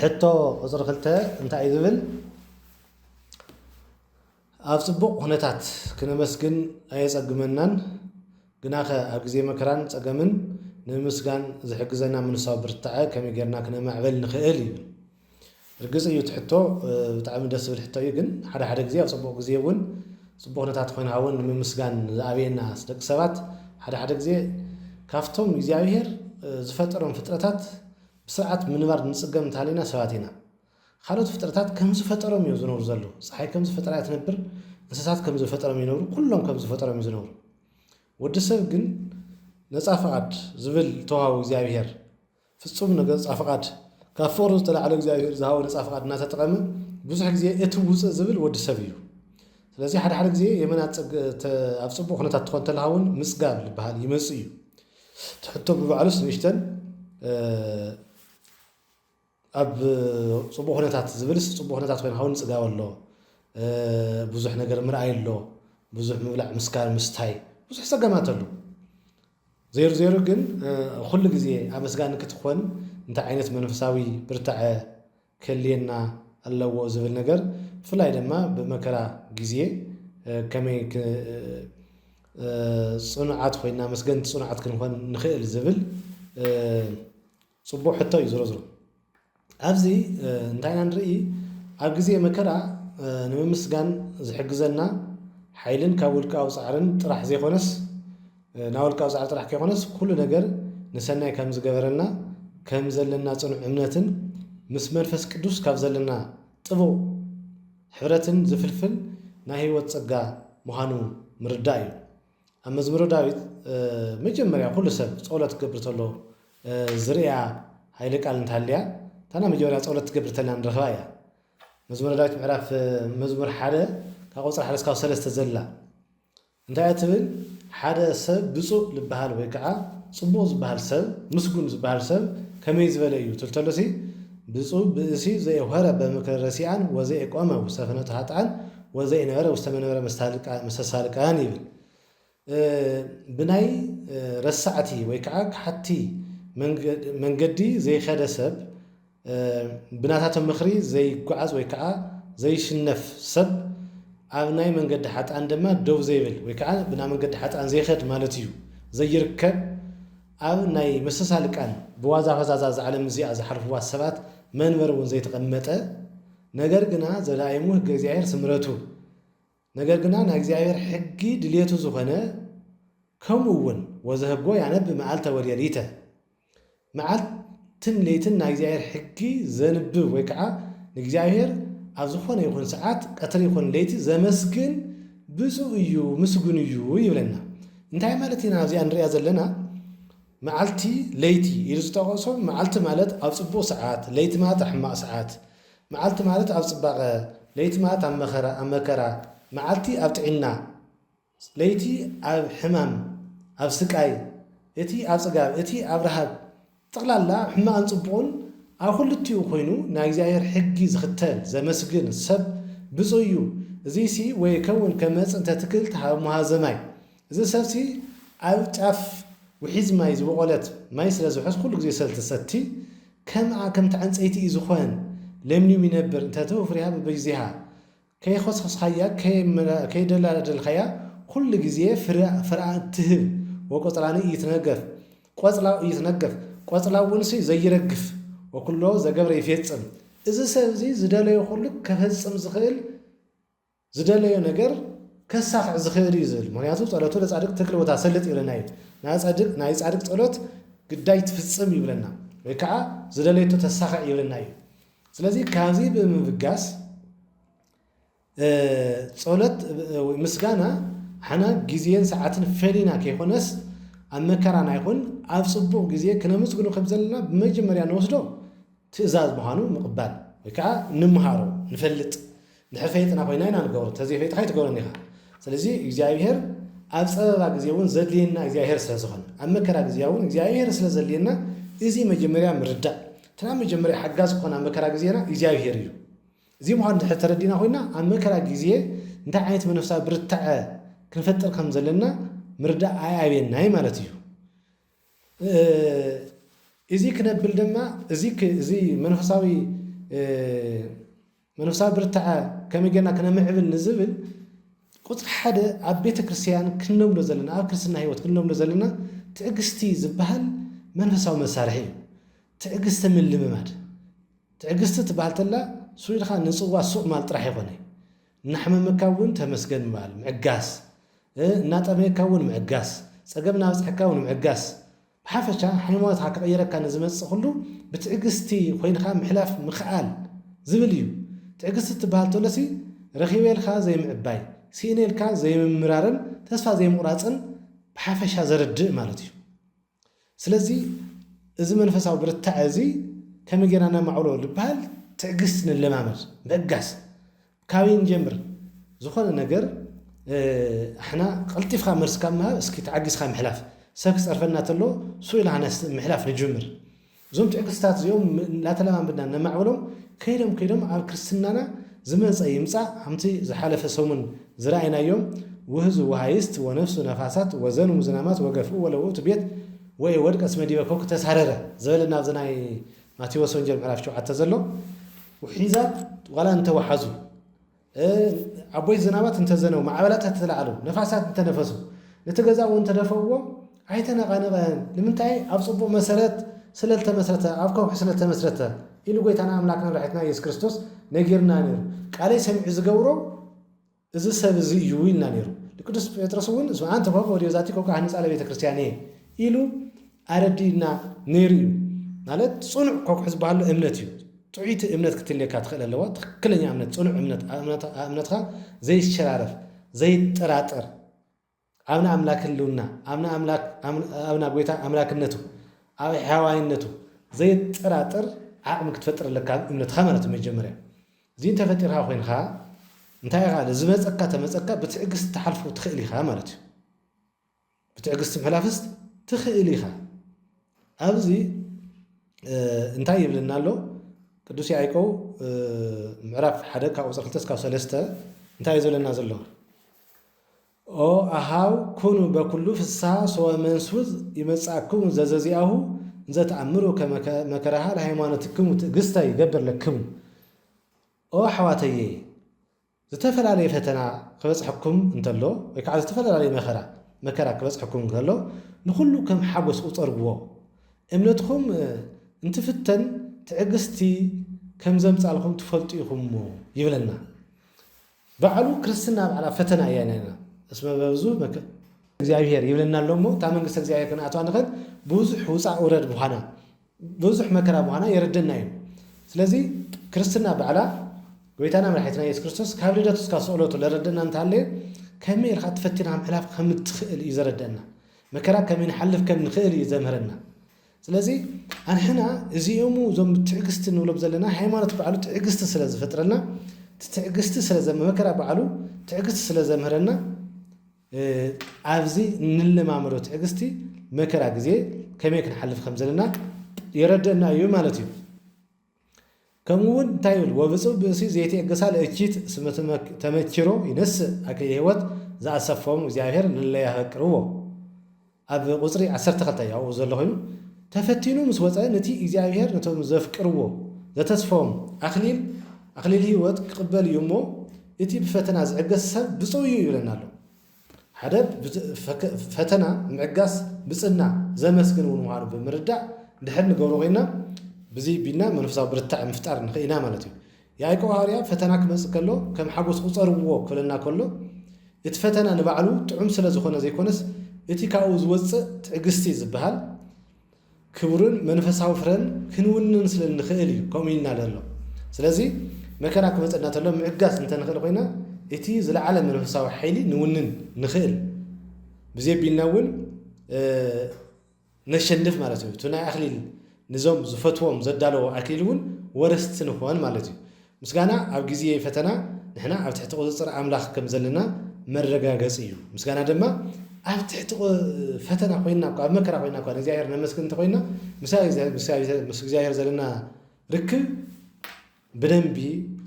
حتى قصر خلته انت عيذبل أفسبق هنتات كنا مسكن أيس أجمنن جناخه أبجزي مكران أجمن نمسكن زي حجزنا من صابر تاعه كم يجرنا كنا معبل نخيلي الجزء يتحطه تعمل دس بالحطه يجن حدا جزي أفسبق جزي ون صبق هنتات خين هون من مسكن أبي الناس لك سبات حدا جزي كافتهم يزاوير زفترهم فترات بساعات من بعد نسقم تالينا سواتينا خالد فترات كم زفترهم يزنور زلوا صحيح كم زفترات نبر እንስሳት ከም ዝፈጠረም ይኖሩ ኩሎም ከም ዝፈጠረም ይዝነሩ ወዲ ሰብ ግን ነፃ ፈቃድ ዝብል ተዋው እግዚአብሔር ፍጹም ነፃ ፈቃድ ካፈሩ ተላዕለ እግዚአብሔር ዝሃው ነፃ ፈቃድ እናተጠቀመ ብዙሕ ግዜ እትውፅ ዝብል ወዲ ሰብ እዩ ስለዚህ ሓደ ግዜ የመናጽ አብጽቦ ሁነታት ተኮንተልሃውን ምስጋብ ልበሃል ይመጽ እዩ ትሕቶ ብባዕሉስ ንሽተን ኣብ ጽቦ ሁነታት ዝብልስ ጽቦ ሁነታት ኮይን ሃውን ጽጋወሎ ብዙሕ ነገር ምርአይ ኣሎ ብዙሕ ምብላዕ ምስካር ምስታይ ብዙሕ ሰገማት ኣሎ ዜሮ ግን ኩሉ ግዜ ኣመስጋኒ ክትኮን እንታይ ዓይነት መንፈሳዊ ብርታዕ ከልየና ኣለዎ ዝብል ነገር ፍላይ ድማ በመከራ ግዜ ከመይ ጽኑዓት ኮይና መስገንቲ ጽኑዓት ክንኮን ንኽእል ዝብል ጽቡቕ ሕቶ እዩ ዝሮ ኣብዚ እንታይና ንርኢ ኣብ ግዜ መከራ ንምስጋን ዝሕግዘና ሓይልን ካብ ውልቃዊ ጻዕርን ጥራሕ ዘይኮነስ ናውልቃዊ ጻዕር ጥራሕ ከይኮነስ ኩሉ ነገር ንሰናይ ከም ዝገበረና ከም ዘለና ጽኑዕ እምነትን ምስ መንፈስ ቅዱስ ካብ ዘለና ጥቡቕ ሕብረትን ዝፍልፍል ናይ ህይወት ጸጋ ምዃኑ ምርዳእ እዩ ኣብ መዝሙረ ዳዊት መጀመርያ ኩሉ ሰብ ጸሎት ክገብር ተሎ ዝርያ ሃይለ ቃል እንታልያ ታና መጀመርያ ጸሎት ክገብር ተለና ንረኽባ እያ مزمور دايت معرف مزمور حدا كقصر حدا سكاو سلسة زلا انت اعتبر حدا سب بصو لبهال ويكعا صبوز بهال سب مسكون بهال سب كميز بلايو تلتلسي بصو بسي زي وهرا بمكر رسيعان وزي اقوامه وستفنة هاتعان وزي نغرة وستمنورة مستسالكان يبل بناي رسعتي ويكعا حتي من قدي زي خدا سب بناتات مخري زي قعز ويكعا زي شنف سب أبناي من قد حتى عندما دوف زيبل ويكعا بنا من قد حتى عن زي خد مالتيو زي يركب أبناي مسسالك أن بوازا فزازاز على مزيع زي حرف واسبات منبر زي تقمته نجر جنا زلايمه جزائر سمرته نجر جنا نجزائر حقي دليته زخنة كمون وذهبوا يعني بمعالته ورياليته معالت تن ليتن ناجزاير حكي زنب ويكعا نجزاير أزخون يكون ساعات قتل يكون ليتي زمسكن بزويو مسجونيو يبلنا انتهى مالتنا زي أنريا زلنا معلتي ليتي يرزقوا معلت مالت أبصبو ساعات ليت ما تحمق ساعات معلت مالت أبصبغ ليت ما أمكرا معلتي أبتعنا ليتي أب حمام أب سكاي إتي أب سقاب إتي أب رهب طغلالا حما انصبون اخل تيو خوينو ناغزاير حقي زختل زمسجن سب بزويو زيسي ويكون كمص انت تكلت مهازماي زي سبسي او طاف وحيز ماي زبقولت ماي سلازو حس كل غزي سلتستي كم تعنصيتي زخوان لمني ينبر انت توفريها بجزيها كي خصخص خيا كي دلال الخيا كل غزي فرع تهب وقطراني يتنقف قطلا يتنقف قطلاون سي زي يرግፍ وكله زغبر يفصم እዚ ሰብ እዚ ዝደለዮ ሁሉ ከፈጽም ዝኽእል ዝደለዮ ነገር ከሳኽ ዝኽእል ይዝል ምክንያቱ ጸሎቱ ለጻድቅ ተክል ቦታ ሰልጥ ይብለና እዩ ናይ ጻድቅ ጸሎት ግዳይ ትፍጽም ይብለና ወይ ከዓ ዝደለየቶ ተሳኽ ይብለና እዩ ስለዚህ ካዚ በመብጋስ ጸሎት ምስጋና ሓና ጊዜን ሰዓትን ፈሊና ከይኾነስ أمكرنا يكون أفصبوا جزية كنا مسكون خبزلنا بمجمريا نوصله تزاز مهانو مقبل وكا نمهارو نفلت نحفيتنا خوينانا نقول تزيفيت خيط قولنيها سلزي إجزايهر أفصبوا جزيون زدلينا إجزايهر سلزخن أمكرا جزيون إجزايهر سلزلينا إزي مجمريا مردا تنا مجمريا حجاز كنا أمكرا جزينا إجزايهر يو زي مهان تردينا خوينا أمكرا جزية نتا عيت من نفسها برتع كنفتر خمزلنا مردا عيبين ناي مالتيو እዚ ክነብል ድማ እዚ መንፈሳዊ ብርትዓ ከመይ ጌርና ክነምዕብል ንዝብል ቁፅሪ ሓደ ኣብ ቤተ ክርስቲያን ክንነብሎ ዘለና ኣብ ክርስትና ህይወት ክንነብሎ ዘለና ትዕግስቲ ዝበሃል መንፈሳዊ መሳርሒ እዩ። ትዕግስቲ ምልምማድ ትዕግስቲ ትበሃል ተላ ስኢልካ ንፅዋ ሱቕ ማል ጥራሕ ይኮነ እናሕመመካ እውን ተመስገን ምባል ምዕጋስ እናጠመየካ እውን ምዕጋስ ፀገም እናበፅሐካ እውን ምዕጋስ ብሓፈሻ ሃይማኖትካ ክቕይረካ ንዝመፅእ ኩሉ ብትዕግስቲ ኮይንካ ምሕላፍ ምኽኣል ዝብል እዩ። ትዕግስቲ ትበሃል ተሎሲ ረኺበልካ ዘይምዕባይ ሲእኔልካ ዘይምምራርን ተስፋ ዘይምቑራፅን ብሓፈሻ ዘርድእ ማለት እዩ። ስለዚ እዚ መንፈሳዊ ብርታዕ እዚ ከመይ ጌርና ነማዕብሎ ዝበሃል ትዕግስቲ ንለማመድ ምዕጋስ ካበይ ንጀምር ዝኾነ ነገር ኣሕና ቀልጢፍካ መርስካ ምሃብ እስኪ ተዓጊዝካ ምሕላፍ ሰብ ክፀርፈና ተሎ ስኢልካ ምሕላፍ ንጅምር እዞም ትዕግስታት እዚኦም እናተለማምድና ነማዕብሎም ከይዶም ኣብ ክርስትናና ዝመፀ ይምፃእ ከምቲ ዝሓለፈ ሰሙን ዝረኣይናዮም ውህዙ ወሃይስት ወነፍሱ ነፋሳት ወዘኑ ዝናማት ወገፍኡ ወለውእቱ ቤት ወይ ወድቀ እስመ ዲበ ኮክ ተሳረረ ዝበለና ኣብዚ ናይ ማቴዎስ ወንጌል ምዕራፍ 7 ዘሎ ውሒዛት ዋላ እንተወሓዙ ዓቦይቲ ዝናማት እንተዘነው ማዕበላት ተለዓሉ ነፋሳት እንተነፈሱ ነቲ ገዛ እውን ተደፈውዎ ኣይተነቃነቀን ንምንታይ ኣብ ፅቡቅ መሰረት ስለልተመስረተ ኣብ ከውሒ ስለልተመስረተ ኢሉ ጎይታና ኣምላክና መድሓኒትና ኢየሱስ ክርስቶስ ነጊርና ነይሩ ቃለይ ሰሚዑ ዝገብሮ እዚ ሰብ እዚ እዩ ኢልና ነይሩ። ቅዱስ ጴጥሮስ እውን እስማ አንተ ኮከ ወዲዮ ዛቲ ኮከ ህንፃ ቤተ ክርስቲያን እየ ኢሉ ኣረዲና ነይሩ እዩ ማለት ፅኑዕ ኮኩሕ ዝበሃሉ እምነት እዩ። ጥዑይቲ እምነት ክትልየካ ትኽእል ኣለዋ ትክክለኛ እምነት ፅኑዕ እምነትካ ዘይሸራረፍ ዘይጠራጠር ኣብና ኣምላክ ህልውና ኣብና ጎይታ ኣምላክነቱ ኣብ ሓዋይነቱ ዘይጠራጠር ዓቕሚ ክትፈጥር ኣለካ እምነትካ ማለት መጀመርያ እዚ እንተፈጢርካ ኮይንካ እንታይ ኢኻ ዝመፀካ ተመፀካ ብትዕግስቲ ተሓልፎ ትኽእል ኢኻ ማለት እዩ። ብትዕግስቲ ምሕላፍስ ትኽእል ኢኻ። ኣብዚ እንታይ ይብልና ኣሎ ቅዱስ ያዕቆብ ምዕራፍ 1 ካብ ቁፅሪ 2 እስካብ 3 እንታይ ይዘለና ዘሎ ኦ ኣሃው ኩኑ በኩሉ ፍስሓ ሰወ መንሱት ይመጻእክሙ ዘዘዚአሁ እንዘ ተኣምሩ ከመከራሃ ለሃይማኖትክሙ ትዕግስታ ይገብር ለክሙ ኦ ኣሕዋተየ ዝተፈላለየ ፈተና ክበፅሐኩም እንተሎ ወይ ከዓ ዝተፈላለየ መከራ ክበፅሐኩም እንተሎ ንኩሉ ከም ሓጎስ ቁፀርዎ እምነትኩም እንትፍተን ትዕግስቲ ከም ዘምፃልኩም ትፈልጡ ኢኹም ይብለና። በዓሉ ክርስትና በዓላ ፈተና እያ ኢና እስመ በብዙ እግዚአብሔር ይብለና ኣሎ እሞ እታ መንግስቲ እግዚአብሔር ክንኣትዋ ንኽእል ብዙሕ ውፃእ ውረድ ምዃና ብዙሕ መከራ ምዃና የረደና እዩ። ስለዚ ክርስትና በዓላ ጎይታና መድሓኒትና ኢየሱስ ክርስቶስ ካብ ልደቱ እስካብ ስቕለቱ ለረደና እንተሃለየ ከመይ ኢልካ ትፈቲና ምሕላፍ ከም እትኽእል እዩ ዘረደና መከራ ከመይ ንሓልፍ ከም ንኽእል እዩ ዘምህረና። ስለዚ ኣንሕና እዚኦም እዞም ትዕግስቲ ንብሎም ዘለና ሃይማኖት በዓሉ ትዕግስቲ ስለ ዝፈጥረና ትዕግስቲ መከራ በዓሉ ትዕግስቲ ስለ ዘምህረና ኣብዚ እንለማመዶ ትዕግስቲ መከራ ግዜ ከመይ ክንሓልፍ ከም ዘለና የረደና እዩ ማለት እዩ። ከምኡውን እንታይ ይብል ወብፁዕ ብእሲ ዘይትዕግሳ ለእኪት እስመ ተመኪሮ ይነስእ ኣከየ ህይወት ዝኣሰፎም እግዚኣብሔር ንለያፈቅርዎ ኣብ ቁፅሪ 12 ያው ዘሎ ኮይኑ ተፈቲኑ ምስ ወፀ ነቲ እግዚኣብሔር ነቶም ዘፍቅርዎ ዘተስፎም ኣክሊል ህይወት ክቅበል እዩ እሞ እቲ ብፈተና ዝዕገስ ሰብ ብፅው እዩ ይብለና ኣሎ። ሓደ ፈተና ምዕጋስ ብፅና ዘመስግን እውን ምዃኑ ብምርዳእ ድሕር ንገብሮ ኮይና ብዚ ቢና መንፈሳዊ ብርታዕ ምፍጣር ንኽእና ማለት እዩ። ያዕቆብ ሃዋርያ ፈተና ክመፅእ ከሎ ከም ሓጎስ ቁፀርዎ ክብለና ከሎ እቲ ፈተና ንባዕሉ ጥዑም ስለ ዝኾነ ዘይኮነስ እቲ ካብኡ ዝወፅእ ትዕግስቲ ዝበሃል ክቡርን መንፈሳዊ ፍረን ክንውንን ስለ ንኽእል እዩ ከምኡ ኢልና ዘሎ። ስለዚ መከራ ክመፀና ተሎ ምዕጋስ እንተንኽእል ኮይና እቲ ዝለዓለ መንፈሳዊ ሓይሊ ንውንን ንኽእል ብዘ ቢልና እውን ነሸንፍ ማለት እዩ። እቲ ናይ ኣክሊል ንዞም ዝፈትዎም ዘዳለዎ ኣክሊል እውን ወረስቲ ንኾን ማለት እዩ። ምስጋና ኣብ ግዜ ፈተና ንሕና ኣብ ትሕቲ ቁፅፅር ኣምላኽ ከም ዘለና መረጋገፂ እዩ። ምስጋና ድማ ኣብ ትሕቲ ፈተና ኮይና ኣብ መከራ ኮይና እኳ እግዚኣብሔር ነመስግን እንተኮይና ምስ እግዚኣብሔር ዘለና ርክብ ብደንቢ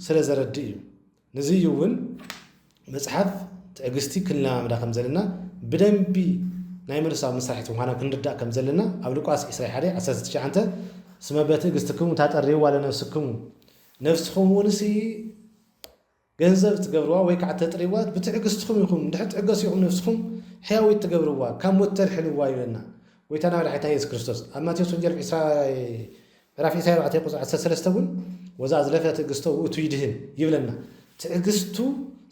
ስለ ዘረድእ እዩ። ነዚ እውን መፅሓፍ ትዕግስቲ ክንለማምዳ ከም ዘለና ብደንቢ ናይ መንፈሳዊ መስራሒት ምዃና ክንርዳእ ከም ዘለና ኣብ ሉቃስ 21:19 ስመ በትዕግስትክሙ ታጠርይዋ ለነፍስክሙ ነፍስኹም ውንሲ ገንዘብ ትገብርዋ ወይ ከዓ ተጥሪዋ ብትዕግስትኩም ይኹም ድሕሪ ትዕገሲኹም ነፍስኩም ሕያዊት ትገብርዋ ካብ ሞት ተድሕንዋ ይብለና ወይታ ናብ ላሕታ ኢየሱስ ክርስቶስ ኣብ ማቴዎስ ወንጌል ምዕራፍ 24:13 እውን ወዛ ዝለፈ ትዕግስቶ ውእቱ ይድህን ይብለና ትዕግስቱ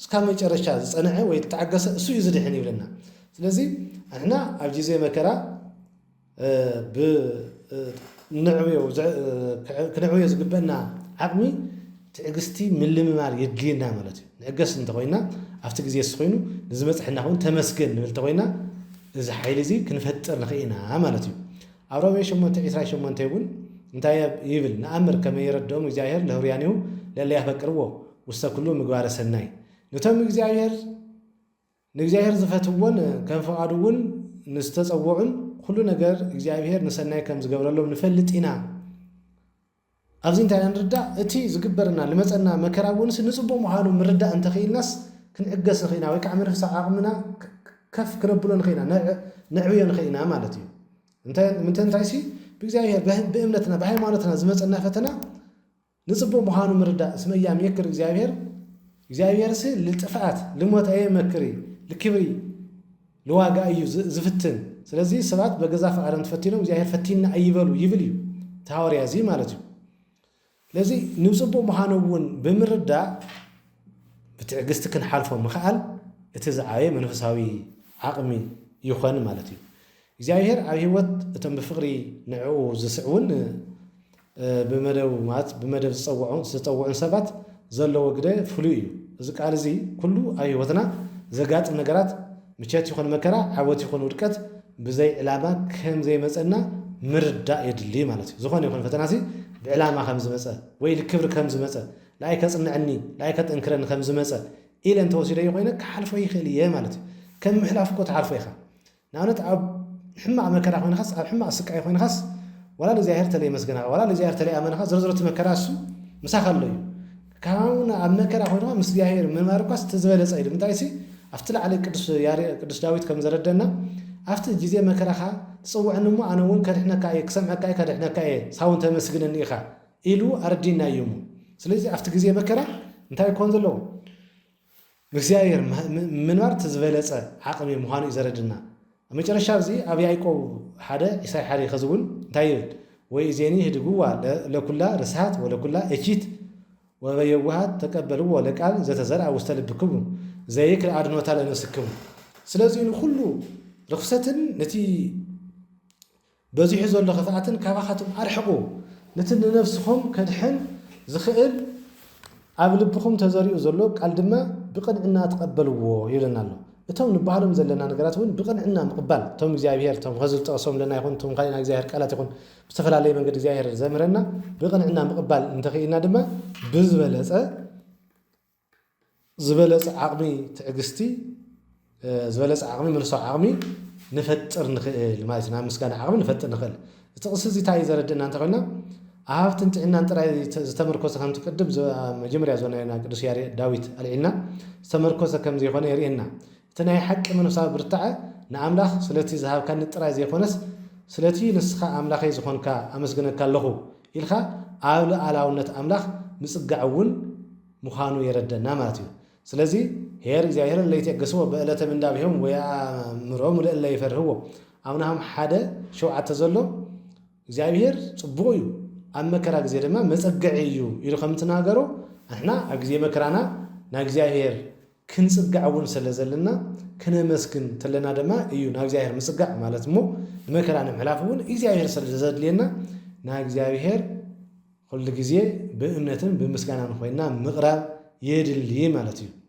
እስካብ መጨረሻ ዝጸንዐ ወይ ተዓገሰ እሱ ይዝድህን ይብለና ስለዚ አሕና ኣብ ጊዜ መከራ ክንዕብዮ ዝግበአና ዓቕሚ ትዕግስቲ ምልምማር የድልየና ማለት እዩ ንዕገስ እንተኮይና ኣብቲ ግዜ ኮይኑ ንዝመፅሕና እውን ተመስገን ንብል እንተኮይና እዚ ሓይሊ እዚ ክንፈጥር ንኽኢና ማለት እዩ ኣብ ሮሜ 8:28 እውን እንታይ ይብል ንኣምር ከመይ የረድኦም እግዚኣብሔር ለህሩያኒሁ ለለ ያፈቅርዎ ውስተ ኩሉ ምግባረ ሰናይ ነቶም ንእግዚኣብሔር ዝፈትዎን ከም ፈቃዱ እውን ንዝተፀውዑን ኩሉ ነገር እግዚኣብሔር ንሰናይ ከም ዝገብረሎም ንፈልጥ ኢና ኣብዚ እንታይ ንርዳእ እቲ ዝግበርና ልመፀና መከራ ውንስ ንፅቡቅ ምዃኑ ምርዳእ እንተኽኢልናስ ክንዕገስ ንኽኢና ወይ ከዓ መንፈሳዊ ዓቕምና ከፍ ክነብሎ ንኽኢና ነዕብዮ ንኽኢና ማለት እዩ ምንታይ ሲ ብእግዚኣብሔር ብእምነትና ብሃይማኖትና ዝመፀና ፈተና ንፅቡቅ ምዃኑ ምርዳእ እስመ ኢያሜክር እግዚአብሔርስ ልጥፍኣት ልሞት ኣየመክሪ ልክብሪ ልዋጋ እዩ ዝፍትን ስለዚ ሰባት በገዛ ፈቃዶም ተፈቲኖም እግዚአብሔር ፈቲና ኣይበሉ ይብል እዩ ተሃዋርያ እዚ ማለት እዩ ለዚ ንፅቡቅ ምዃኑ እውን ብምርዳእ ብትዕግስቲ ክንሓልፎ ምኽኣል እቲ ዝዓበየ መንፈሳዊ ዓቕሚ ይኾን ማለት እዩ እግዚአብሔር ኣብ ሂወት እቶም ብፍቅሪ ንዕኡ ዝስዕውን ብመደብ ዝፀውዑን ሰባት ዘለዎ ግደ ፍሉይ እዩ እዚ ቃል እዚ ኩሉ ኣብ ሂወትና ዘጋጥም ነገራት ምቸት ይኹን መከራ ዓወት ይኹን ውድቀት ብዘይ ዕላማ ከም ዘይመፀና ምርዳእ የድሊ ማለት እዩ ዝኾነ ይኹን ፈተናሲ ብዕላማ ከም ዝመፀ ወይ ልክብሪ ከም ዝመፀ ለኣይ ከፅንዐኒ ለኣይ ከጠንክረኒ ከም ዝመፀ ኢለ እንተወሲደ ኮይነ ክሓልፎ ይኽእል እየ ማለት እዩ ከም ምሕላፍ እኮ ትሓልፎ ኢኻ ንኣብነት ኣብ ሕማቕ መከራ ኮይንካስ ኣብ ሕማቕ ስቃይ ኮይንካስ ወላ እግዚኣብሔር ተለይ መስገናኻ ወላ እግዚኣብሔር ተለይ ኣመናኻ ዝርዝረቲ መከራ እሱ ምሳኻ ኣሎ እዩ ካብውን ኣብ መከራ ኮይንካ ምስ እግዚኣብሔር ምንባርኳስ ተዝበለፀ ኢሉ ምንታይ ሲ ኣብቲ ላዕሊ ቅዱስ ዳዊት ከም ዘረደና ኣብቲ ግዜ መከራኻ ትፅውዕኒ እሞ ኣነ እውን ከድሕነካ እየ ክሰምዐካ እየ ከድሕነካ እየ ሳውን ተመስግነኒ ኢኻ ኢሉ ኣረዲና እዩ እሞ ስለዚ ኣብቲ ግዜ መከራ እንታይ ክኾን ዘለዎ እግዚኣብሔር ምንባር ትዝበለፀ ዓቕሚ ምዃኑ እዩ ዘረድና ኣብ መጨረሻ እዚ ኣብ ያዕቆብ 1:21 ከዝውን እንታይ ይብል ወይ እዜኒ ህድግዋ ለኩላ ርስሓት ወለኩላ እቺት ወበየዋሃት ተቀበልዎ ለቃል ዘተዘርአ ውስተ ልብክሙ ዘይክል ኣድኖታ ለነፍስክሙ ስለዚ ንኩሉ ርክሰትን ነቲ በዚሑ ዘሎ ክፍኣትን ካባኻትም ኣርሕቑ ነቲ ንነፍስኹም ከድሕን ዝኽእል ኣብ ልብኹም ተዘሪኡ ዘሎ ቃል ድማ ብቕንዕና ተቐበልዎ ይብለና ኣሎ እቶም ንባህሎም ዘለና ነገራት እውን ብቕንዕና ምቕባል እቶም እግዚኣብሔር እቶም ከዚ ዝጠቕሶም ለና ይኹን እቶም ካሊእና እግዚኣብሔር ቃላት ይኹን ብዝተፈላለየ መንገዲ እግዚኣብሔር ዘምረና ብቕንዕና ምቕባል እንተኽኢልና ድማ ዝበለፀ ዓቕሚ ትዕግስቲ ዝበለፀ ዓቕሚ መንፈሳዊ ዓቕሚ ንፈጥር ንኽእል ማለት ናብ ምስጋና ዓቕሚ ንፈጥር ንኽእል እቲ ቅሲ እዚ እንታይ እዩ ዘረድእና እንተኮይና ኣብትን ጥዕናን ጥራይ ዝተመርኮሰ ከም ትቅድም መጀመርያ ዝወናና ቅዱስ ዳዊት ኣልዒልና ዝተመርኮሰ ከም ዘይኮነ የርእየና እቲ ናይ ሓቂ መንፈሳዊ ብርታዐ ንኣምላኽ ስለቲ ዝሃብካኒ ጥራይ ዘይኮነስ ስለቲ ንስኻ ኣምላኸይ ዝኾንካ ኣመስግነካ ኣለኹ ኢልካ ኣብ ልኣላውነት ኣምላኽ ምፅጋዕ እውን ምዃኑ የረደና ማለት እዩ ስለዚ ሄር እግዚኣብሔር ለይተገስዎ በዕለተ ምንዳብዮም ወይ ኣእምሮም ለእለ ይፈርህዎ ኣብናም 1:7 ዘሎ እግዚኣብሔር ፅቡቅ እዩ ኣብ መከራ ግዜ ድማ መፀገዒ እዩ ኢሉ ከም ትናገሮ ኣሕና ኣብ ግዜ መከራና ናብ እግዚኣብሔር ክንፅጋዕ እውን ስለ ዘለና ክነመስግን ተለና ድማ እዩ ናብ እግዚኣብሔር ምፅጋዕ ማለት እሞ መከራ ንምሕላፍ እውን እግዚኣብሔር ስለ ዘድልየና ናብ እግዚኣብሔር ኩሉ ግዜ ብእምነትን ብምስጋናን ኮይና ምቕራብ የድሊ ማለት እዩ